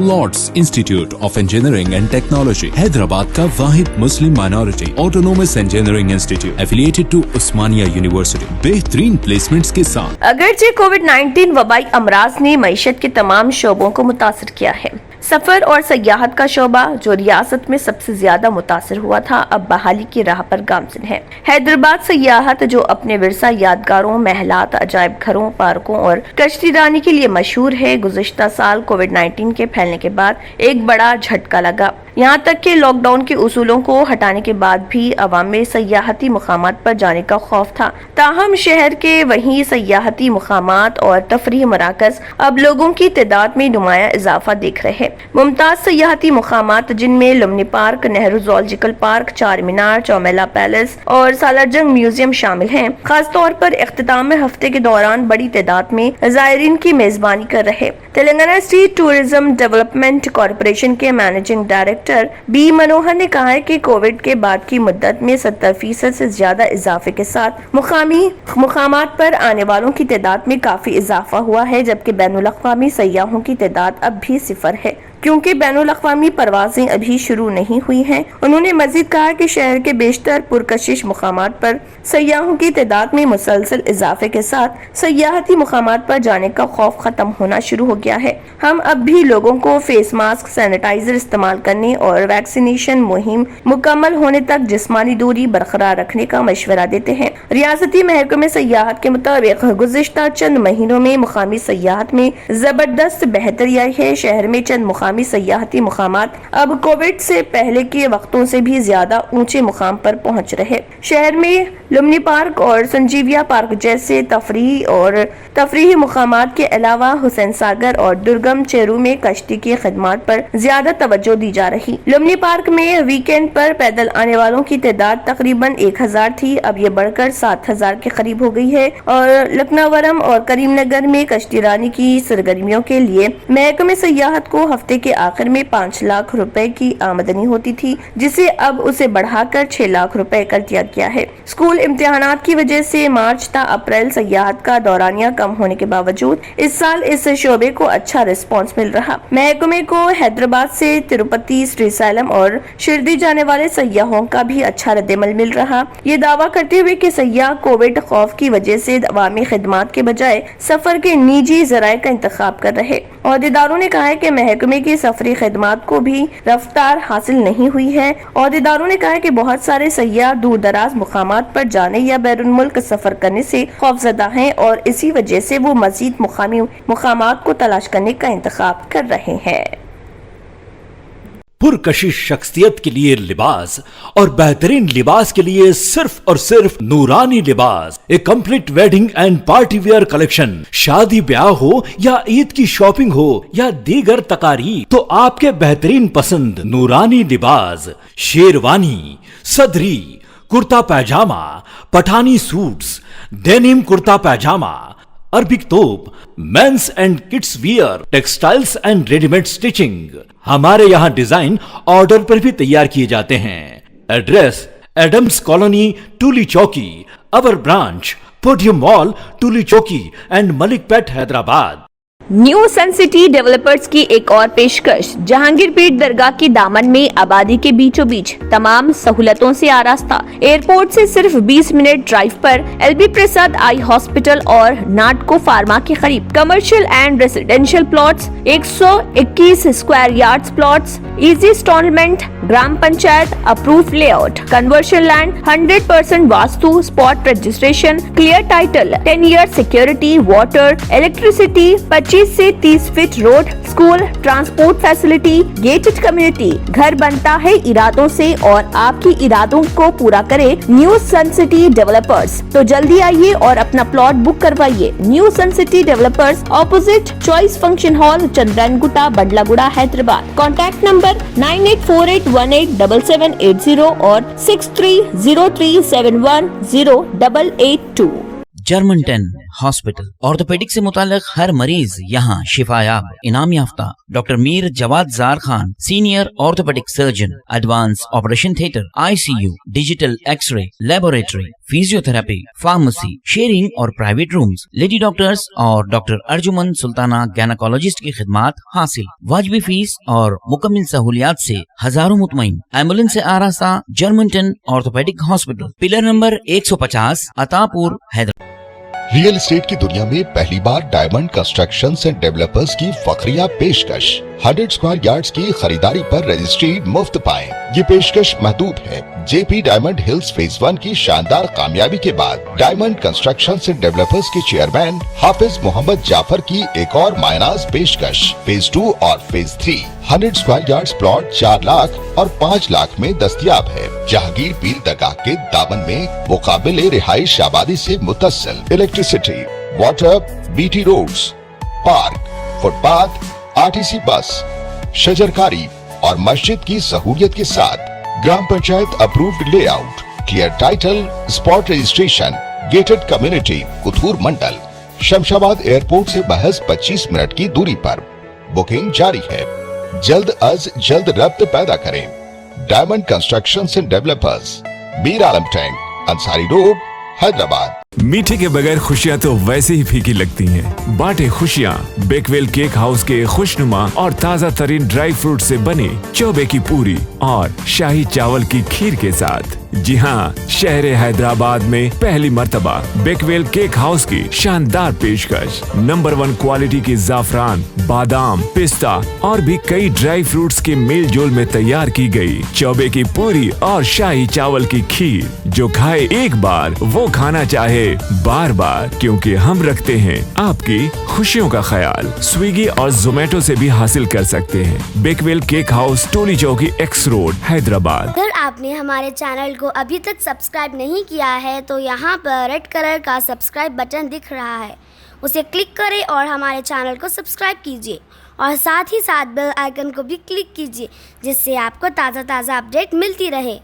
Lord's Institute of Engineering and Technology Hyderabad का वाहिद मुस्लिम minority autonomous engineering institute affiliated to Osmania University बेहतरीन placements के साथ। अगरचे कोविड-19 वबाई अमराज ने मईशत के तमाम शोबों को मुतासर किया है, सफर और सयाहत का शोबा जो रियासत में सबसे ज्यादा मुतासर हुआ था अब बहाली की राह पर गामजिन है। हैदराबाद सयाहत जो अपने विरसा यादगारों, महलात, अजायब घरों, पार्कों और कश्ती रानी के लिए मशहूर है, गुज़िश्ता साल कोविड-19 के फैलने के बाद एक बड़ा झटका लगा। यहाँ तक कि लॉकडाउन के उसूलों को हटाने के बाद भी अवाम में सयाहती मुकामात पर जाने का खौफ था। ताहम शहर के वहीं सयाहती मुकामात और तफरीह मराकज अब लोगों की तादाद में नुमाया इजाफा देख रहे हैं। मुमताज सयाहती मुकामात जिनमें लुम्नी पार्क, नेहरू ज़ूलॉजिकल पार्क, चार मीनार, चौमेला पैलेस और सालारजंग म्यूजियम शामिल हैं। खास तौर पर इख्तिताम हफ्ते के दौरान बड़ी तादाद में ज़ायरीन की मेजबानी कर रहे Telangana state tourism development corporation के मैनेजिंग डायरेक्टर बी मनोहर ने कहा है कि कोविड के बाद की मुद्दत में 70% से ज्यादा इजाफे के साथ मुकामी मुकामात पर आने वालों की तादाद में काफी इजाफा हुआ है, जबकि बैनुल अक़वामी सयाहों की तादाद अब भी 0 है क्योंकि बैनुल अक़वामी परवाजें अभी शुरू नहीं हुई हैं। उन्होंने मजीद कहा कि शहर के बेशतर पुरकशिश मुकामात पर सयाहों की तादाद में मुसलसल इजाफे के साथ सयाहती मुकामात पर जाने का खौफ खत्म होना शुरू हो गया है। हम अब भी लोगों को फेस मास्क, सैनिटाइजर इस्तेमाल करने और वैक्सीनेशन मुहिम मुकम्मल होने तक जिस्मानी दूरी बरकरार रखने का मशवरा देते हैं। रियासती महकमे सयाहत के मुताबिक गुज़िश्ता चंद महीनों में मुकामी सयाहत में जबरदस्त बेहतरी आई है। शहर में चंद मुकामी सयाहती मुकामात अब कोविड से पहले के वक्तों से भी ज्यादा ऊंचे मुकाम पर पहुंच रहे। शहर में लुम्नी पार्क और संजीविया पार्क जैसे तफरीही मुकामात के अलावा हुसैन सागर और दुर्गम चेरू में कश्ती की खिदमत पर ज्यादा तवज्जो दी जा रही। लुम्नी पार्क में वीकेंड पर पैदल आने वालों की तादाद तकरीबन 1000 थी, अब ये बढ़कर 7000 के करीब हो गई है। और लखनऊवरम और करीमनगर में कश्ती रानी की सरगर्मियों के लिए महकमे सयाहत को हफ्ते के आखिर में 5 लाख रुपए की आमदनी होती थी, जिसे अब उसे बढ़ाकर 6 लाख रुपए कर दिया गया है। स्कूल इम्तिहानात की वजह से मार्च ता अप्रैल सयाहत का दौरानिया कम होने के बावजूद इस साल इस शोबे को अच्छा रिस्पांस मिल रहा। महकमे को हैदराबाद से तिरुपति, श्रीशैलम और शिरडी जाने वाले सयाहों का भी अच्छा रद्दमल मिल रहा। ये दावा करते हुए कि सयाह कोविड खौफ की वजह से अवामी खिदमात के बजाय सफर के निजी जराये का इंतखाब कर रहे। अहदेदारों ने कहा है कि महकमे की सफरी खिदमात को भी रफ्तार हासिल नहीं हुई है। अहदेदारों ने कहा है कि बहुत सारे सयाह दूर दराज मुकामात पर जाने या बैरून मुल्क सफर करने से खौफजदा हैं और इसी वजह से वो मजीद मुकामी मुकामात को तलाश करने का इंतखाब कर रहे हैं। पुरकशिश शख्सियत के लिए लिबास और बेहतरीन लिबास के लिए सिर्फ और सिर्फ Noorani Libas, a complete wedding and party wear collection. शादी ब्याह हो या ईद की शॉपिंग हो या दीगर तकारीब, तो आपके बेहतरीन पसंद नूरानी Libas, sherwani, sadri, kurta pyjama, Pathani suits, denim kurta pyjama, Arabic thobe, men's and kids wear, textiles and readymade stitching. हमारे यहाँ डिजाइन ऑर्डर पर भी तैयार किए जाते हैं। Address Adams Colony, Toli Chowki. Our branch Podium Mall, Toli Chowki and Malakpet, Hyderabad. New Sun City Developers की एक और पेशकश जहांगीर पीर दरगाह के दामन में आबादी के बीचों बीच तमाम सहूलतों से आरास्ता। एयरपोर्ट से सिर्फ 20 मिनट ड्राइव पर एलबी प्रसाद आई हॉस्पिटल और नाटको फार्मा के करीब। Commercial and residential plots, 121 square yards plots, easy instalment, gram panchayat approve layout, conversion land, 100% vastu, spot registration, clear title, 10 year security, water, electricity, 25 से 30 feet road, school, transport facility, gated community. घर बनता है इरादों से और आपकी इरादों को पूरा करे न्यू सन सिटी डेवलपर्स। तो जल्दी आइए और अपना प्लॉट बुक करवाइए। New Sun City Developers, opposite Choice Function Hall, Chandrayangutta, Bandlaguda, Hyderabad. Contact number 9848187780 और 6303710882। German 10 hospital. ऑर्थोपेडिक से मुताल्लिक हर मरीज यहाँ शिफायाब। इनाम याफ्ता doctor Mir Jawad Zar Khan, senior orthopaedic surgeon, advance operation theatre, ICU, digital x ray, laboratory, physiotherapy, pharmacy, sharing और प्राइवेट रूम्स, लेडी डॉक्टर्स और doctor Arjuman Sultana gynaecologist की खिदमात हासिल। वाजिबी फीस और मुकम्मल सहूलियात से हजारों मुतमईन। एम्बुलेंस से आरास्ता Germanten orthopaedic hospital, pillar number 150, Attapur, Hyderabad. Real estate की दुनिया में पहली बार डायमंड कंस्ट्रक्शंस एंड डेवलपर्स की फखरिया पेशकश। 100 स्क्वायर यार्ड्स की खरीदारी पर रजिस्ट्री मुफ्त पाएं। ये पेशकश महदूद है। JP डायमंड हिल्स फेज 1 की शानदार कामयाबी के बाद डायमंड कंस्ट्रक्शंस एंड डेवलपर्स के चेयरमैन हाफिज मोहम्मद जाफर की एक और मायनाज पेशकश। फेज 2 और phase 3 100 square yards plot 4 lakh और 5 लाख में दस्तयाब है। जहांगीर पीर दरगाह के दामन में मुकाबिले रिहाइश आबादी से मुतस्सिल। Electricity, water, BT roads, park, footpath, RTC bus, शजरकारी और मस्जिद की सहूलियत के साथ ग्राम panchayat approved layout, clear title, spot registration, gated community, Kothur mandal, Shamshabad airport से महज 25 मिनट की दूरी पर। बुकिंग जारी है। जल्द अज जल्द रब्त पैदा करें। Diamond Constructions and developers, Mir Alam tank, Ansari road, Hyderabad. मीठे के बगैर खुशियाँ तो वैसे ही फीकी लगती हैं। बांटे खुशियाँ बेकवेल केक हाउस के खुशनुमा और ताज़ा तरीन ड्राई फ्रूट से बने चौबे की पूरी और शाही चावल की खीर के साथ। जी हाँ, शहर हैदराबाद में पहली मर्तबा बेकवेल केक हाउस की शानदार पेशकश। नंबर 1 क्वालिटी की जाफरान, बादाम, पिस्ता और भी कई ड्राई फ्रूट्स के मेल जोल में तैयार की गई चौबे की पूरी और शाही चावल की खीर। जो खाए एक बार वो खाना चाहे बार बार, क्योंकि हम रखते हैं आपकी खुशियों का ख्याल। स्विगी और जोमेटो से भी हासिल कर सकते हैं। बेकवेल केक हाउस, टोली चौकी, X रोड, हैदराबाद। अगर आपने हमारे चैनल को अभी तक सब्सक्राइब नहीं किया है तो यहाँ पर रेड कलर का सब्सक्राइब बटन दिख रहा है, उसे क्लिक करें और हमारे चैनल को सब्सक्राइब कीजिए और साथ ही साथ बेल आइकन को भी क्लिक कीजिए, जिससे आपको ताज़ा अपडेट मिलती रहे।